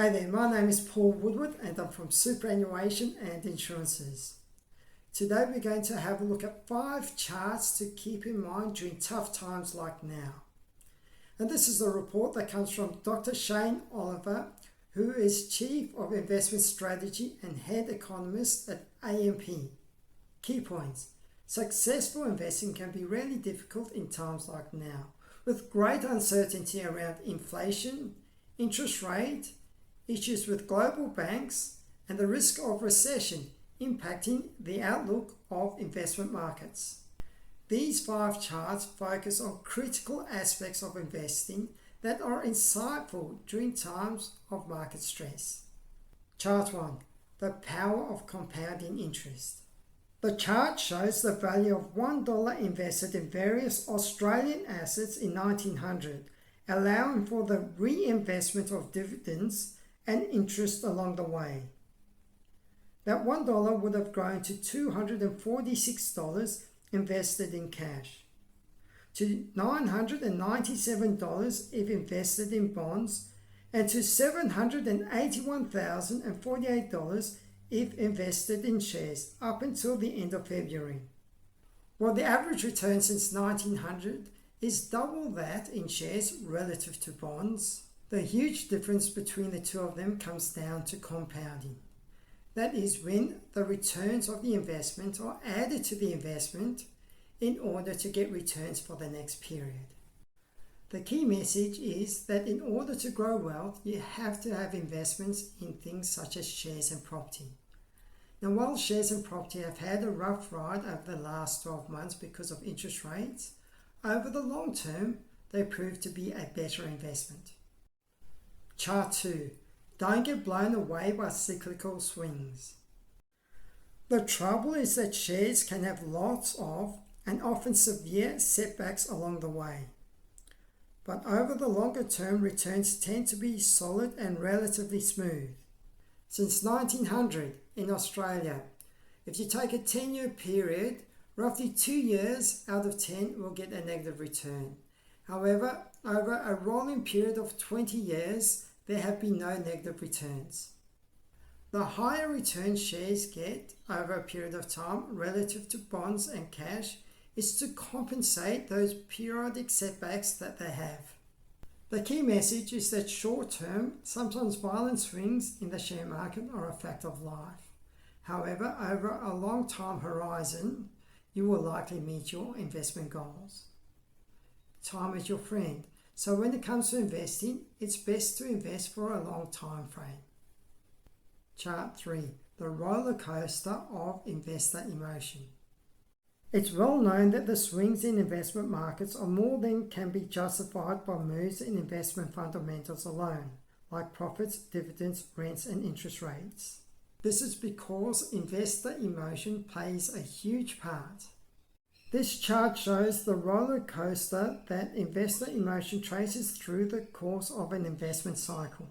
Hey there, my name is Paul Woodward and I'm from Superannuation and Insurances. Today we're going to have a look at 5 charts to keep in mind during tough times like now. And this is a report that comes from Dr. Shane Oliver, who is Chief of Investment Strategy and Head Economist at AMP. Key points. Successful investing can be really difficult in times like now, with great uncertainty around inflation, interest rate, issues with global banks, and the risk of recession impacting the outlook of investment markets. These 5 charts focus on critical aspects of investing that are insightful during times of market stress. Chart 1. The power of compounding interest. The chart shows the value of $1 invested in various Australian assets in 1900, allowing for the reinvestment of dividends and interest along the way. That $1 would have grown to $246 invested in cash, to $997 if invested in bonds, and to $781,048 if invested in shares up until the end of February. While the average return since 1900 is double that in shares relative to bonds, the huge difference between the two of them comes down to compounding. That is when the returns of the investment are added to the investment in order to get returns for the next period. The key message is that in order to grow wealth, you have to have investments in things such as shares and property. Now, while shares and property have had a rough ride over the last 12 months because of interest rates, over the long term, they prove to be a better investment. Chart 2. Don't get blown away by cyclical swings. The trouble is that shares can have lots of and often severe setbacks along the way. But over the longer term, returns tend to be solid and relatively smooth. Since 1900 in Australia, if you take a 10-year period, roughly 2 years out of 10 will get a negative return. However, over a rolling period of 20 years, there have been no negative returns. The higher return shares get over a period of time relative to bonds and cash is to compensate those periodic setbacks that they have. The key message is that short-term, sometimes violent swings in the share market are a fact of life. However, over a long time horizon, you will likely meet your investment goals. Time is your friend. So when it comes to investing, it's best to invest for a long time frame. Chart 3. The roller coaster of investor emotion. It's well known that the swings in investment markets are more than can be justified by moves in investment fundamentals alone, like profits, dividends, rents, and interest rates. This is because investor emotion plays a huge part. This chart shows the roller coaster that investor emotion traces through the course of an investment cycle.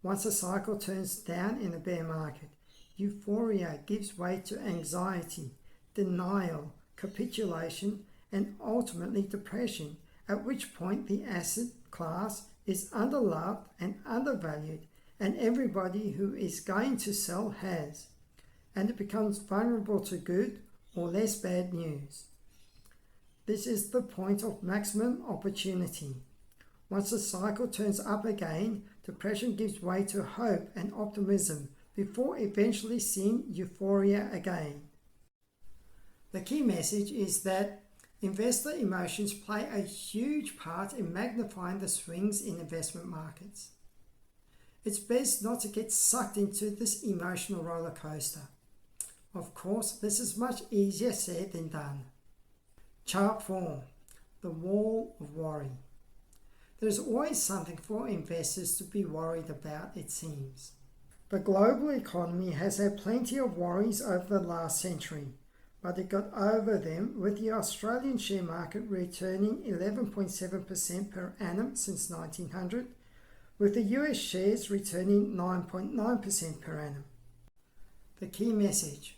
Once a cycle turns down in a bear market, euphoria gives way to anxiety, denial, capitulation, and ultimately depression, at which point the asset class is underloved and undervalued, and everybody who is going to sell has, and it becomes vulnerable to good or less bad news. This is the point of maximum opportunity. Once the cycle turns up again, depression gives way to hope and optimism before eventually seeing euphoria again. The key message is that investor emotions play a huge part in magnifying the swings in investment markets. It's best not to get sucked into this emotional roller coaster. Of course, this is much easier said than done. Chart 4. The wall of worry. There's always something for investors to be worried about, it seems. The global economy has had plenty of worries over the last century, but it got over them with the Australian share market returning 11.7% per annum since 1900, with the US shares returning 9.9% per annum. The key message.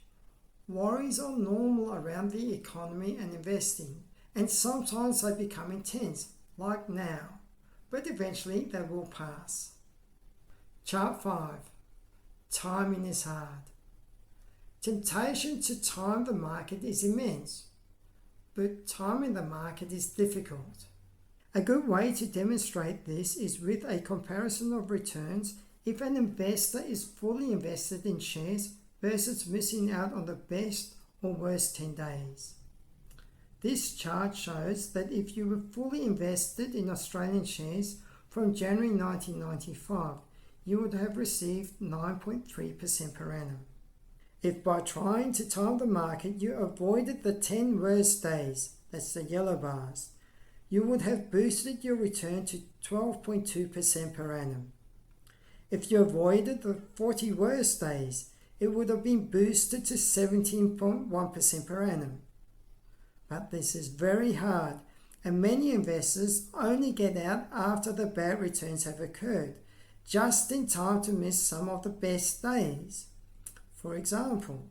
Worries are normal around the economy and investing, and sometimes they become intense, like now, but eventually they will pass. Chart 5. Timing is hard. Temptation to time the market is immense, but timing the market is difficult. A good way to demonstrate this is with a comparison of returns if an investor is fully invested in shares versus missing out on the best or worst 10 days. This chart shows that if you were fully invested in Australian shares from January 1995, you would have received 9.3% per annum. If by trying to time the market you avoided the 10 worst days, that's the yellow bars, you would have boosted your return to 12.2% per annum. If you avoided the 40 worst days, it would have been boosted to 17.1% per annum. But this is very hard, and many investors only get out after the bad returns have occurred, just in time to miss some of the best days. For example,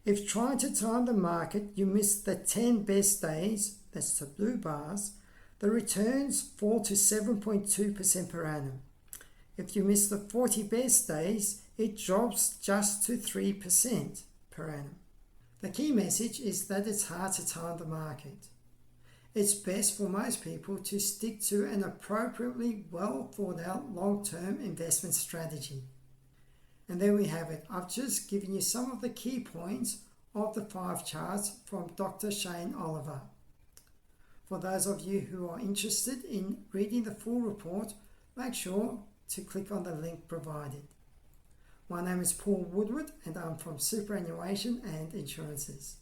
if trying to time the market you miss the 10 best days, that's the blue bars, the returns fall to 7.2% per annum. If you miss the 40 best days, it drops just to 3% per annum. The key message is that it's hard to time the market. It's best for most people to stick to an appropriately well thought out long-term investment strategy. And there we have it. I've just given you some of the key points of the 5 charts from Dr. Shane Oliver. For those of you who are interested in reading the full report, make sure to click on the link provided. My name is Paul Woodward and I'm from Superannuation and Insurances.